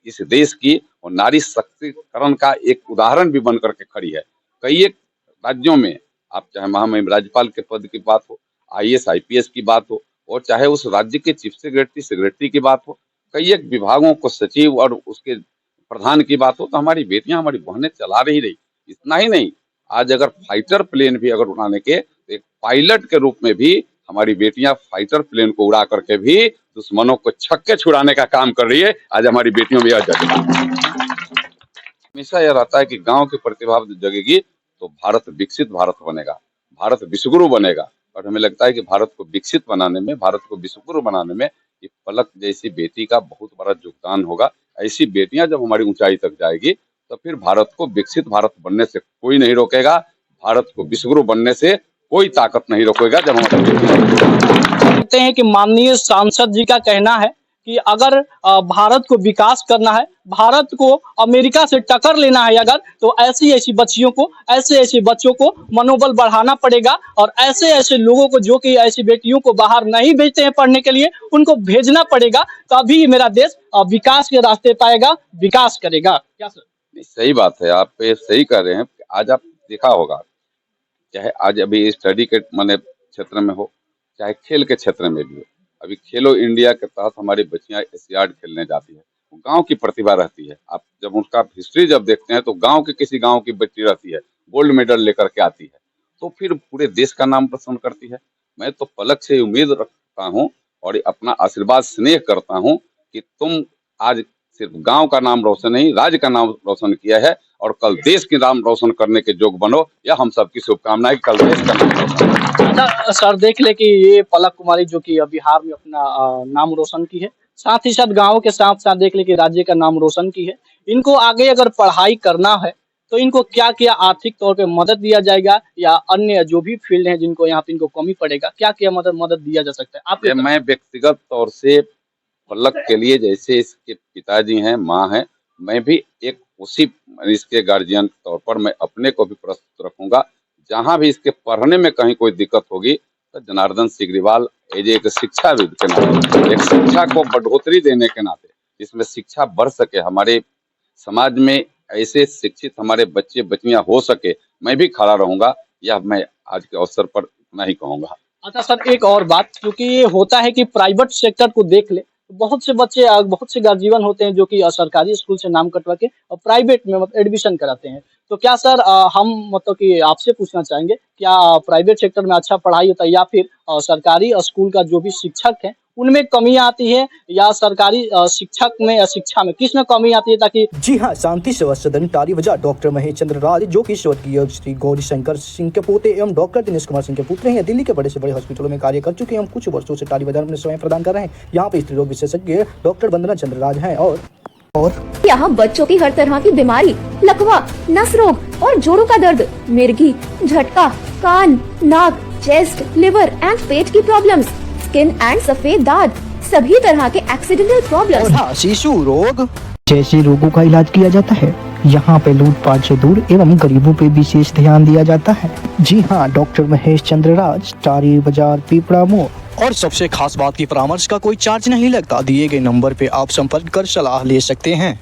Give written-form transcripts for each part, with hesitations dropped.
इस देश की और नारी शक्तिकरण का एक उदाहरण भी बन करके खड़ी है। कई एक राज्यों में आप चाहे महामहिम राज्यपाल के पद की बात हो, आईएएस आईपीएस की बात हो, और चाहे उस राज्य के चीफ सेक्रेटरी की बात हो, कई एक विभागों को सचिव और उसके प्रधान की बात हो, तो हमारी बेटियां हमारी बहनें चला रही। इतना ही नहीं, आज अगर फाइटर प्लेन भी अगर उड़ाने के, तो एक पायलट के रूप में भी हमारी बेटियां फाइटर प्लेन को उड़ा करके भी दुश्मनों को छक्के छुड़ाने का काम कर रही है। आज हमारी बेटियों में यह जज्बा हमेशा यह रहता है कि गांव की प्रतिभा जगेगी तो भारत विकसित भारत बनेगा, भारत विश्वगुरु बनेगा। और हमें लगता है कि भारत को विकसित बनाने में, भारत को विश्वगुरु बनाने में ये पलक जैसी बेटी का बहुत बड़ा योगदान होगा। ऐसी बेटियां जब हमारी ऊंचाई तक जाएगी तो फिर भारत को विकसित भारत बनने से कोई नहीं रोकेगा, भारत को विश्वगुरु बनने से कोई ताकत नहीं रोकेगा। जब हम कहते हैं कि माननीय सांसद जी का कहना है कि अगर भारत को विकास करना है, भारत को अमेरिका से टक्कर लेना है अगर, तो ऐसी ऐसी बच्चियों को, ऐसे ऐसे बच्चों को मनोबल बढ़ाना पड़ेगा और ऐसे ऐसे लोगों को जो कि ऐसी बेटियों को बाहर नहीं भेजते हैं पढ़ने के लिए, उनको भेजना पड़ेगा, तभी मेरा देश विकास के रास्ते पाएगा, विकास करेगा। क्या सर? सही बात है, आप सही कह रहे हैं। आज आप देखा होगा, चाहे आज अभी स्टडी के माने क्षेत्र में हो, चाहे खेल के क्षेत्र में भी हो, अभी खेलो इंडिया के तहत हमारी बच्चियां एशियाड खेलने जाती है, गांव की प्रतिभा रहती है। आप जब उनका हिस्ट्री जब देखते हैं तो गांव के किसी गांव की बच्ची रहती है, गोल्ड मेडल लेकर के आती है, तो फिर पूरे देश का नाम रोशन करती है। मैं तो पलक से उम्मीद रखता हूँ और अपना आशीर्वाद स्नेह करता हूँ कि तुम आज सिर्फ गांव का नाम रोशन नहीं, राज्य का नाम रोशन किया है और कल देश के नाम रोशन करने के योग बनो। यह हम सबकी शुभकामनाएं, कल देश का नाम रोशन। अच्छा सर, देख ले कि ये पलक कुमारी जो कि बिहार में अपना नाम रोशन की है, साथ ही साथ गाँव के साथ साथ देख ले कि राज्य का नाम रोशन की है। इनको आगे अगर पढ़ाई करना है तो इनको क्या क्या आर्थिक तौर पे मदद दिया जाएगा, या अन्य जो भी फील्ड हैं जिनको यहाँ पे इनको कमी पड़ेगा, क्या क्या मदद दिया जा सकता है आप? मैं व्यक्तिगत तौर से पलक के लिए, जैसे इसके पिताजी हैं, माँ हैं, मैं भी एक उसी इसके गार्जियन के तौर पर मैं अपने को भी प्रस्तुत रखूंगा। जहां भी इसके पढ़ने में कहीं कोई दिक्कत होगी तो जनार्दन सिग्रीवाल एज एक शिक्षाविद के नाते, एक शिक्षा को बढ़ोतरी देने के नाते, इसमें शिक्षा बढ़ सके, हमारे समाज में ऐसे शिक्षित हमारे बच्चे बच्चियां हो सके, मैं भी खड़ा रहूंगा। यह मैं आज के अवसर पर इतना ही कहूंगा। अच्छा सर, एक और बात, क्योंकि ये होता है कि प्राइवेट सेक्टर को देख ले, बहुत से बच्चे, बहुत से गार्जियन होते हैं जो कि सरकारी स्कूल से नाम कटवा के और प्राइवेट में मतलब एडमिशन कराते हैं। तो क्या सर हम मतलब कि आपसे पूछना चाहेंगे, क्या प्राइवेट सेक्टर में अच्छा पढ़ाई होता है, या फिर सरकारी स्कूल का जो भी शिक्षक है उनमें कमी आती है, या सरकारी शिक्षक में या शिक्षा में किस में कमी आती है? ताकि जी हाँ, शांति सेवा सदन टारी बाजार डॉक्टर महेश चंद्र राज, जो कि स्वर्गीय श्री गौरी शंकर सिंह के पोते एवं डॉक्टर दिनेश कुमार सिंह के पुत्र हैं, दिल्ली के बड़े से बड़े हॉस्पिटलों में कार्य कर चुके हैं। हम कुछ वर्षों से टारी बाजार में सेवाएं प्रदान कर रहे हैं। यहाँ पे स्त्री रोग विशेषज्ञ डॉक्टर वंदना चंद्र राज हैं और यहाँ बच्चों की हर तरह की बीमारी, लकवा, नस रोग और जोड़ों का दर्द, मिर्गी, झटका, कान, नाक, चेस्ट, लिवर एंड पेट की प्रॉब्लम्स, स्किन एंड सफेद दाग, सभी तरह के एक्सीडेंटल प्रॉब्लम्स, हाँ, शिशु रोग जैसे रोगों का इलाज किया जाता है। यहाँ पे लूटपाट से दूर एवं गरीबों पे विशेष ध्यान दिया जाता है। जी हाँ, डॉक्टर महेश चंद्र राज, टारी बाजार, पीपड़ा मोड़। और सबसे खास बात की परामर्श का कोई चार्ज नहीं लगता। दिए गए नंबर पे आप संपर्क कर सलाह ले सकते हैं।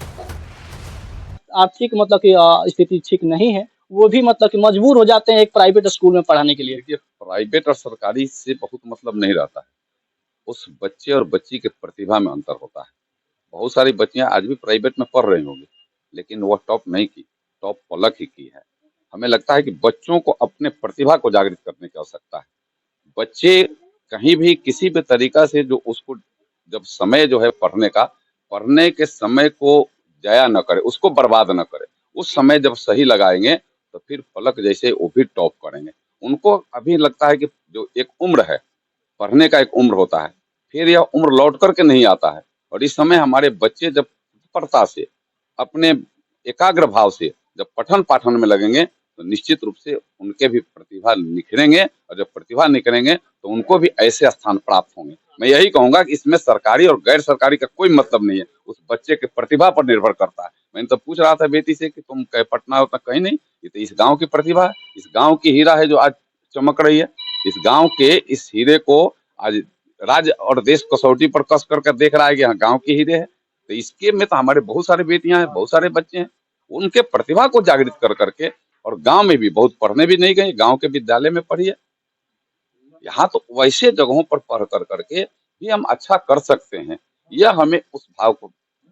आर्थिक मतलब की स्थिति ठीक नहीं है, वो भी मतलब कि मजबूर हो जाते हैं एक प्राइवेट स्कूल में पढ़ाने के लिए। देखिए, प्राइवेट और सरकारी से बहुत मतलब नहीं रहता है, उस बच्चे और बच्ची के प्रतिभा में अंतर होता है। बहुत सारी बच्चियां आज भी प्राइवेट में पढ़ रही होंगी, लेकिन वह टॉप नहीं की, टॉप पलक ही की है। हमें लगता है कि बच्चों को अपने प्रतिभा को जागृत करने की आवश्यकता है। बच्चे कहीं भी किसी भी तरीका से जो उसको जब समय जो है पढ़ने का, पढ़ने के समय को जाया न करे, उसको बर्बाद न करे। उस समय जब सही लगाएंगे तो फिर पलक जैसे वो भी टॉप करेंगे। उनको अभी लगता है कि जो एक उम्र है, पढ़ने का एक उम्र होता है, फिर यह उम्र लौट करके नहीं आता है। और इस समय हमारे बच्चे जब तत्परता से, अपने एकाग्र भाव से जब पठन पाठन में लगेंगे तो निश्चित रूप से उनके भी प्रतिभा निखरेंगे, और जब प्रतिभा निखरेंगे तो उनको भी ऐसे स्थान प्राप्त होंगे। मैं यही कहूंगा कि इसमें सरकारी और गैर सरकारी का कोई मतलब नहीं है, उस बच्चे के प्रतिभा पर निर्भर करता है। मैंने तो पूछ रहा था बेटी से कि तुम पटना होता, कहीं नहीं, ये तो इस गाँव की प्रतिभा है, इस गाँव की हीरा है जो आज चमक रही है। इस गाँव के इस हीरे को आज राज्य और देश कसौटी पर कस करके देख रहा है कि हाँ, गाँव की हीरे है। तो इसके में तो हमारे बहुत सारे बेटियां हैं, बहुत सारे बच्चे हैं, उनके प्रतिभा को जागृत कर करके, और गांव में भी बहुत पढ़ने भी नहीं गए, गांव के विद्यालय में पढ़ी है, यहाँ तो वैसे जगहों पर पढ़ कर करके भी हम अच्छा कर सकते हैं। यह हमें उस भाव को,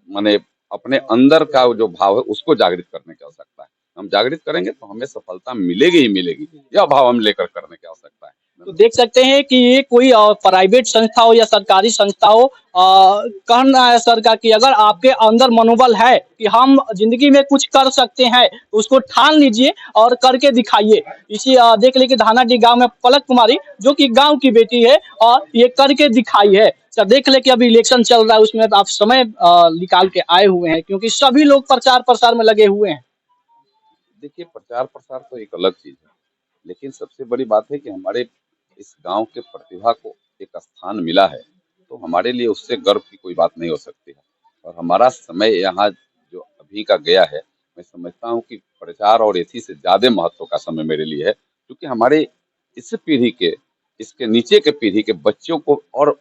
माने अपने अंदर का जो भाव है उसको जागृत करने की आवश्यकता है। हम जागृत करेंगे तो हमें सफलता मिलेगी ही मिलेगी। यह भाव हम लेकर करने की आवश्यकता है। तो देख सकते हैं कि ये कोई प्राइवेट संस्था हो या सरकारी संस्था हो, कहना है सर का कि अगर आपके अंदर मनोबल है कि हम जिंदगी में कुछ कर सकते हैं तो उसको ठान लीजिए और करके दिखाइए। इसी देख लीजिए धानाडीह गांव में पलक कुमारी जो कि गांव की बेटी है और ये करके दिखाई है। सर देख ले कि अभी इलेक्शन चल रहा है, उसमें आप समय निकाल के आए हुए हैं क्योंकि सभी लोग प्रचार प्रसार में लगे हुए हैं। देखिए, प्रचार प्रसार तो एक अलग चीज है, लेकिन सबसे बड़ी बात है कि हमारे इस गांव के प्रतिभा को एक स्थान मिला है, तो हमारे लिए उससे गर्व की कोई बात नहीं हो सकती है। और हमारा समय यहाँ जो अभी का गया है, मैं समझता हूँ कि प्रचार और इसी से ज्यादा महत्व का समय मेरे लिए है, क्योंकि हमारे इस पीढ़ी के, इसके नीचे के पीढ़ी के बच्चों को और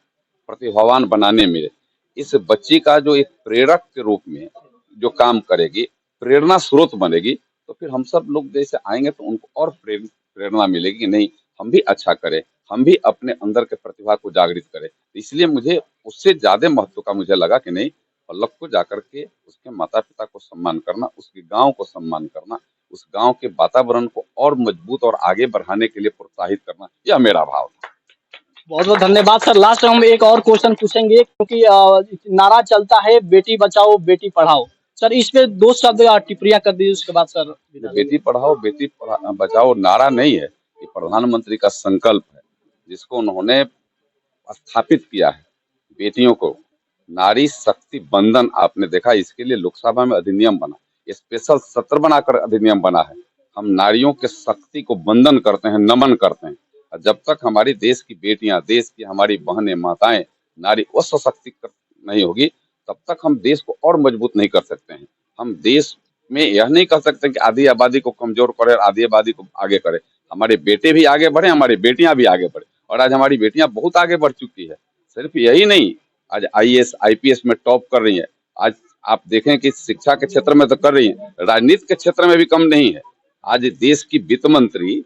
प्रतिभावान बनाने में इस बच्ची का जो एक प्रेरक के रूप में जो काम करेगी, प्रेरणा स्रोत बनेगी, तो फिर हम सब लोग जैसे आएंगे तो उनको और प्रेरणा मिलेगी कि नहीं, हम भी अच्छा करें, हम भी अपने अंदर के प्रतिभा को जागृत करें। इसलिए मुझे उससे ज्यादा महत्व का मुझे लगा कि नहीं, पल्लव को जाकर के उसके माता पिता को सम्मान करना, उसके गांव को सम्मान करना, उस गांव के वातावरण को और मजबूत और आगे बढ़ाने के लिए प्रोत्साहित करना, यह मेरा भाव था। बहुत बहुत धन्यवाद सर। लास्ट में हम एक और क्वेश्चन पूछेंगे क्योंकि नारा चलता है बेटी बचाओ बेटी पढ़ाओ। सर इस पे दो शब्द टिप्पणियां कर दीजिए, उसके बाद सर। बेटी पढ़ाओ बेटी बचाओ नारा नहीं है, ये प्रधानमंत्री का संकल्प है, जिसको उन्होंने स्थापित किया है। बेटियों को नारी शक्ति बंधन, आपने देखा, इसके लिए लोकसभा में अधिनियम बना, स्पेशल सत्र बनाकर अधिनियम बना है। हम नारियों के शक्ति को बंधन करते हैं, नमन करते हैं। और जब तक हमारी देश की बेटियां, देश की हमारी बहनें, माताएं, नारी वो सशक्तिकृत नहीं होगी, तब तक हम देश को और मजबूत नहीं कर सकते हैं। हम देश में यह नहीं कर सकते कि आधी आबादी को कमजोर करे और आधी आबादी को आगे करे। हमारे बेटे भी आगे बढ़े, हमारी बेटियां भी आगे बढ़े, और आज हमारी बेटियां बहुत आगे बढ़ चुकी है। सिर्फ यही नहीं, आज IAS IPS में टॉप कर रही है। आज आप देखें कि शिक्षा के क्षेत्र में तो कर रही है, राजनीति के क्षेत्र में भी कम नहीं है। आज देश की वित्त मंत्री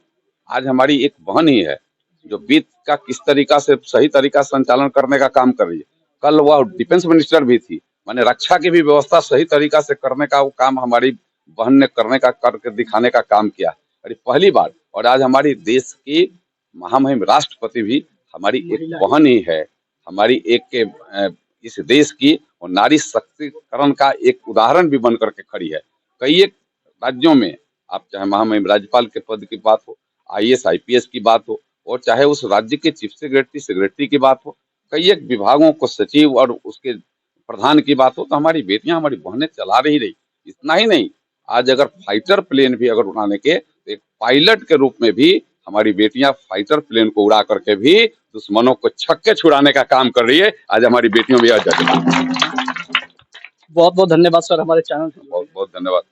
आज हमारी एक बहन ही है, जो वित्त का किस तरीका से सही तरीका से संचालन करने का काम कर रही है। कल वह डिफेंस मिनिस्टर भी थी, माने रक्षा की भी व्यवस्था सही तरीका से करने का वो काम हमारी बहन ने करके दिखाने का काम किया। अरे पहली बार, और आज हमारी देश की महामहिम राष्ट्रपति भी हमारी एक बहन ही है। हमारी एक इस देश की और नारी शक्तिकरण का एक उदाहरण भी बन करके खड़ी है। कई एक राज्यों में, आप चाहे महामहिम राज्यपाल के पद की बात हो, IAS IPS की बात हो, और चाहे उस राज्य के चीफ सेक्रेटरी की बात हो, कई एक विभागों को सचिव और उसके प्रधान की बात हो, तो हमारी बेटियां, हमारी बहनें चला रही। इतना ही नहीं, आज अगर फाइटर प्लेन भी अगर उड़ाने के, एक पायलट के रूप में भी हमारी बेटियां फाइटर प्लेन को उड़ा करके भी दुश्मनों को छक्के छुड़ाने का काम कर रही है। आज हमारी बेटियों में यह जज्बा। बहुत बहुत धन्यवाद सर हमारे चैनल। बहुत बहुत धन्यवाद।